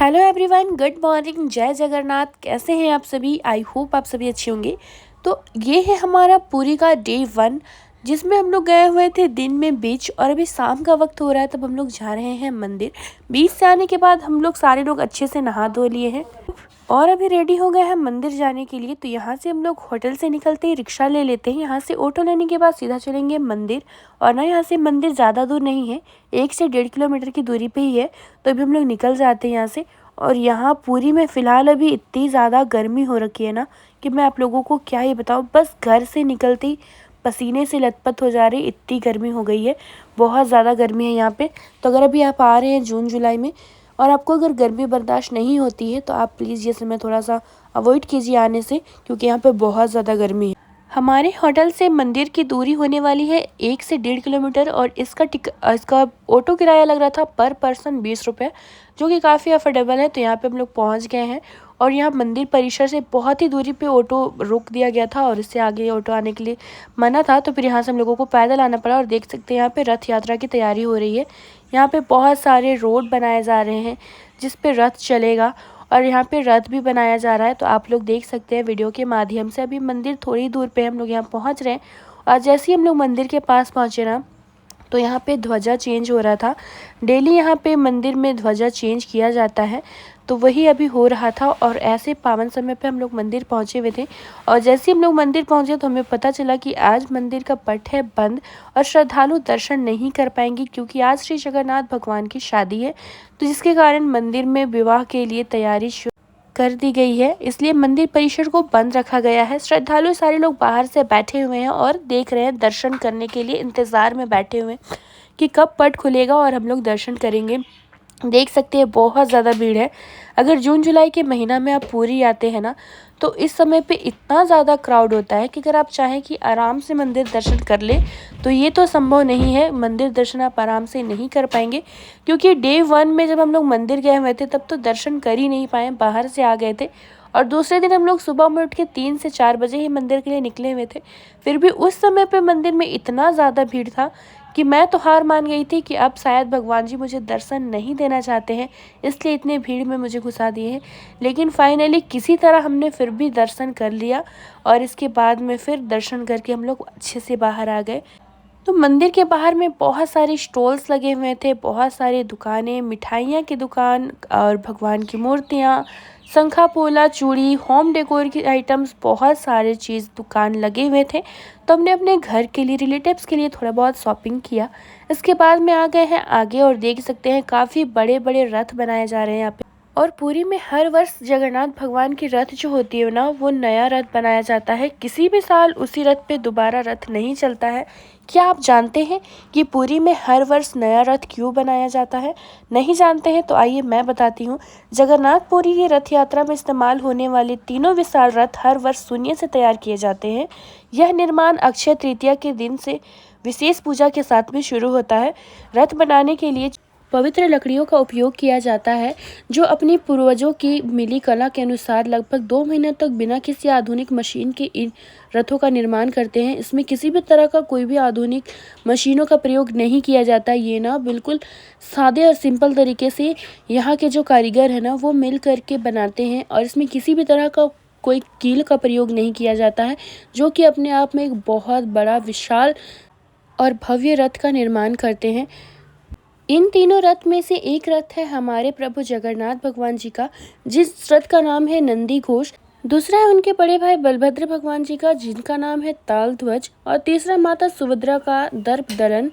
Hello everyone, good morning, जय जगन्नाथ। कैसे हैं आप सभी? आई होप आप सभी अच्छे होंगे। तो ये है हमारा पुरी का डे 1, जिसमें हम लोग गए हुए थे दिन में बीच, और अभी शाम का वक्त हो रहा है, तब हम लोग जा रहे हैं मंदिर। बीच से आने के बाद हम लोग सारे लोग अच्छे से नहा धो लिए हैं और अभी रेडी हो गए हैं मंदिर जाने के लिए। तो यहाँ से हम लोग होटल से निकलते ही रिक्शा ले लेते हैं। यहाँ से ऑटो लेने के बाद सीधा चलेंगे मंदिर। और ना यहाँ से मंदिर ज़्यादा दूर नहीं है, 1 से 1.5 किलोमीटर की दूरी पे ही है। तो अभी हम लोग निकल जाते हैं यहाँ से। और यहाँ पुरी में फ़िलहाल अभी इतनी ज़्यादा गर्मी हो रखी है ना कि मैं आप लोगों को क्या ही बताऊँ। बस घर से निकलते ही पसीने से लथपथ हो जा रही, इतनी गर्मी हो गई है। बहुत ज़्यादा गर्मी है यहाँ पे। तो अगर अभी आप आ रहे हैं जून जुलाई में और आपको अगर गर्मी बर्दाश्त नहीं होती है, तो आप प्लीज़ ये समय थोड़ा सा अवॉइड कीजिए आने से, क्योंकि यहाँ पे बहुत ज़्यादा गर्मी है। हमारे होटल से मंदिर की दूरी होने वाली है 1 से 1.5 किलोमीटर, और इसका ऑटो किराया लग रहा था पर पर्सन 20 रुपये, जो कि काफ़ी अफोर्डेबल है। तो यहाँ पे हम लोग पहुँच गए हैं और यहाँ मंदिर परिसर से बहुत ही दूरी पे ऑटो रोक दिया गया था और इससे आगे ऑटो आने के लिए मना था। तो फिर यहाँ से हम लोगों को पैदल आना पड़ा। और देख सकते हैं यहाँ पे रथ यात्रा की तैयारी हो रही है। यहाँ पे बहुत सारे रोड बनाए जा रहे हैं जिस पे रथ चलेगा, और यहाँ पे रथ भी बनाया जा रहा है। तो आप लोग देख सकते हैं वीडियो के माध्यम से। अभी मंदिर थोड़ी दूर पे हम लोग यहाँ पहुँच रहे हैं, और जैसे ही हम लोग मंदिर के पास पहुँचे ना, तो यहाँ पे ध्वजा चेंज हो रहा था। डेली यहाँ पे मंदिर में ध्वजा चेंज किया जाता है, तो वही अभी हो रहा था। और ऐसे पावन समय पे हम लोग मंदिर पहुँचे हुए थे, और जैसे ही हम लोग मंदिर पहुँचे तो हमें पता चला कि आज मंदिर का पट है बंद और श्रद्धालु दर्शन नहीं कर पाएंगे, क्योंकि आज श्री जगन्नाथ भगवान की शादी है। तो जिसके कारण मंदिर में विवाह के लिए तैयारी कर दी गई है, इसलिए मंदिर परिसर को बंद रखा गया है। श्रद्धालु सारे लोग बाहर से बैठे हुए हैं और देख रहे हैं, दर्शन करने के लिए इंतज़ार में बैठे हुए हैं कि कब पट खुलेगा और हम लोग दर्शन करेंगे। देख सकते हैं बहुत ज़्यादा भीड़ है। अगर जून जुलाई के महीना में आप पुरी आते हैं ना, तो इस समय पे इतना ज़्यादा क्राउड होता है कि अगर आप चाहें कि आराम से मंदिर दर्शन कर ले, तो ये तो संभव नहीं है। मंदिर दर्शन आप आराम से नहीं कर पाएंगे, क्योंकि डे 1 में जब हम लोग मंदिर गए हुए थे तब तो दर्शन कर ही नहीं पाए, बाहर से आ गए थे। और दूसरे दिन हम लोग सुबह में उठ के 3 से 4 बजे ही मंदिर के लिए निकले हुए थे। फिर भी उस समय पे मंदिर में इतना ज़्यादा भीड़ था कि मैं तो हार मान गई थी कि अब शायद भगवान जी मुझे दर्शन नहीं देना चाहते हैं, इसलिए इतने भीड़ में मुझे घुसा दिए हैं। लेकिन फाइनली किसी तरह हमने फिर भी दर्शन कर लिया, और इसके बाद में फिर दर्शन करके हम लोग अच्छे से बाहर आ गए। तो मंदिर के बाहर में बहुत सारे स्टॉल्स लगे हुए थे, बहुत सारी दुकानें, मिठाइयाँ की दुकान और भगवान की मूर्तियाँ, शंखा पोला, चूड़ी, होम डेकोर की आइटम्स, बहुत सारे चीज़ दुकान लगे हुए थे। तो हमने अपने घर के लिए, रिलेटिव्स के लिए थोड़ा बहुत शॉपिंग किया। इसके बाद में आ गए हैं आगे, और देख सकते हैं काफ़ी बड़े बड़े रथ बनाए जा रहे हैं यहाँ पे। और पुरी में हर वर्ष जगन्नाथ भगवान की रथ जो होती है ना, वो नया रथ बनाया जाता है। किसी भी साल उसी रथ पे दोबारा रथ नहीं चलता है। क्या आप जानते हैं कि पुरी में हर वर्ष नया रथ क्यों बनाया जाता है? नहीं जानते हैं तो आइए मैं बताती हूँ। जगन्नाथपुरी की रथ यात्रा में इस्तेमाल होने वाले तीनों विशाल रथ हर वर्ष शून्य से तैयार किए जाते हैं। यह निर्माण अक्षय तृतीया के दिन से विशेष पूजा के साथ में शुरू होता है। रथ बनाने के लिए पवित्र लकड़ियों का उपयोग किया जाता है, जो अपनी पूर्वजों की मिली कला के अनुसार लगभग 2 महीने तक बिना किसी आधुनिक मशीन के इन रथों का निर्माण करते हैं। इसमें किसी भी तरह का कोई भी आधुनिक मशीनों का प्रयोग नहीं किया जाता। ये ना बिल्कुल सादे और सिंपल तरीके से यहाँ के जो कारीगर है ना, वो मिल करके बनाते हैं, और इसमें किसी भी तरह का कोई कील का प्रयोग नहीं किया जाता है, जो कि अपने आप में एक बहुत बड़ा, विशाल और भव्य रथ का निर्माण करते हैं। इन तीनों रथ में से एक रथ है हमारे प्रभु जगन्नाथ भगवान जी का, जिस रथ का नाम है नंदी घोष। दूसरा है उनके बड़े भाई बलभद्र भगवान जी का, जिनका नाम है ताल ध्वज। और तीसरा माता सुभद्रा का दर्प दलन।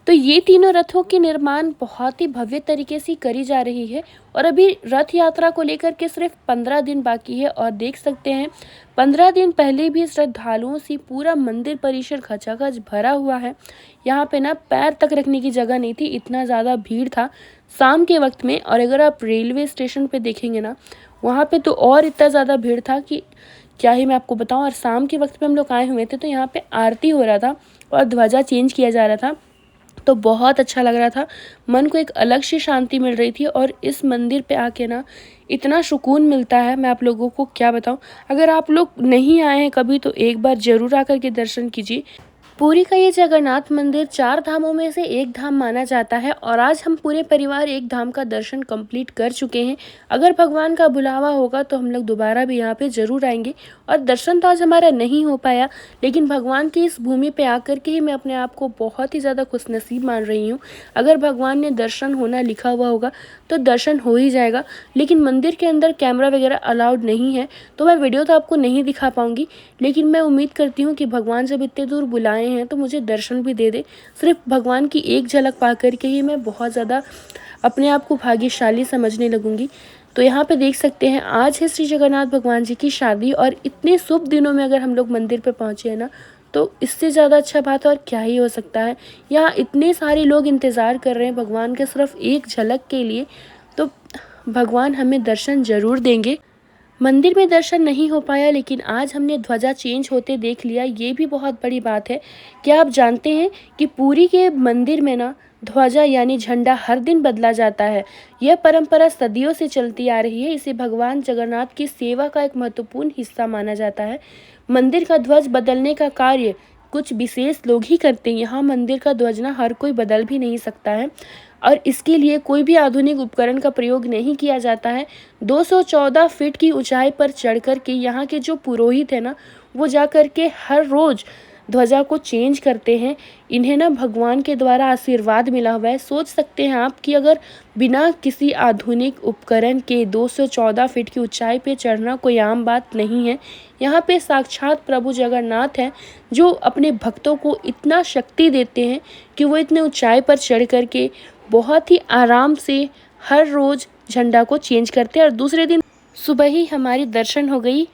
तो ये तीनों रथों की निर्माण बहुत ही भव्य तरीके से करी जा रही है, और अभी रथ यात्रा को लेकर के सिर्फ 15 दिन बाकी है। और देख सकते हैं 15 दिन पहले भी श्रद्धालुओं से पूरा मंदिर परिसर खचाखच भरा हुआ है। यहाँ पे ना पैर तक रखने की जगह नहीं थी, इतना ज़्यादा भीड़ था शाम के वक्त में। और अगर आप रेलवे स्टेशन पे देखेंगे ना, वहाँ पे तो और इतना ज़्यादा भीड़ था कि क्या ही मैं आपको बताऊँ। और शाम के वक्त पे हम लोग आए हुए थे, तो यहाँ पे आरती हो रहा था और ध्वजा चेंज किया जा रहा था। तो बहुत अच्छा लग रहा था, मन को एक अलग सी शांति मिल रही थी। और इस मंदिर पे आके ना इतना सुकून मिलता है, मैं आप लोगों को क्या बताऊं। अगर आप लोग नहीं आए हैं कभी, तो एक बार ज़रूर आकर के दर्शन कीजिए। पुरी का ये जगन्नाथ मंदिर 4 धामों में से एक धाम माना जाता है और आज हम पूरे परिवार एक धाम का दर्शन कंप्लीट कर चुके हैं। अगर भगवान का बुलावा होगा तो हम लोग दोबारा भी यहाँ पे ज़रूर आएंगे। और दर्शन तो आज हमारा नहीं हो पाया, लेकिन भगवान की इस भूमि पे आकर के ही मैं अपने आप को बहुत ही ज़्यादा खुशनसीब मान रही हूँ। अगर भगवान ने दर्शन होना लिखा हुआ होगा तो दर्शन हो ही जाएगा, लेकिन मंदिर के अंदर कैमरा वगैरह अलाउड नहीं है, तो मैं वीडियो तो आपको नहीं दिखा पाऊँगी। लेकिन मैं उम्मीद करती हूँ कि भगवान जब इतने दूर बुलाए हैं तो मुझे दर्शन भी दे दे। सिर्फ भगवान की एक झलक पा कर के ही मैं बहुत ज़्यादा अपने आप को भाग्यशाली समझने लगूंगी। तो यहाँ पे देख सकते हैं आज है श्री जगन्नाथ भगवान जी की शादी, और इतने शुभ दिनों में अगर हम लोग मंदिर पे पहुँचे हैं ना, तो इससे ज़्यादा अच्छा बात और क्या ही हो सकता है। यहाँ इतने सारे लोग इंतज़ार कर रहे हैं भगवान के सिर्फ एक झलक के लिए, तो भगवान हमें दर्शन ज़रूर देंगे। मंदिर में दर्शन नहीं हो पाया, लेकिन आज हमने ध्वजा चेंज होते देख लिया। ये भी बहुत बड़ी बात है। क्या आप जानते हैं कि पुरी के मंदिर में ना ध्वजा यानी झंडा हर दिन बदला जाता है। यह परंपरा सदियों से चलती आ रही है। इसे भगवान जगन्नाथ की सेवा का एक महत्वपूर्ण हिस्सा माना जाता है। मंदिर का ध्वज बदलने का कार्य कुछ विशेष लोग ही करते हैं। यहाँ मंदिर का ध्वज ना हर कोई बदल भी नहीं सकता है, और इसके लिए कोई भी आधुनिक उपकरण का प्रयोग नहीं किया जाता है। 214 फीट की ऊंचाई पर चढ़ कर के यहाँ के जो पुरोहित है ना, वो जा कर के हर रोज़ ध्वजा को चेंज करते हैं। इन्हें ना भगवान के द्वारा आशीर्वाद मिला हुआ है। सोच सकते हैं आप कि अगर बिना किसी आधुनिक उपकरण के 214 फीट की ऊंचाई पे चढ़ना कोई आम बात नहीं है। यहाँ पे साक्षात प्रभु जगन्नाथ हैं, जो अपने भक्तों को इतना शक्ति देते हैं कि वो इतने ऊंचाई पर चढ़ कर के बहुत ही आराम से हर रोज़ झंडा को चेंज करते हैं। और दूसरे दिन सुबह ही हमारी दर्शन हो गई।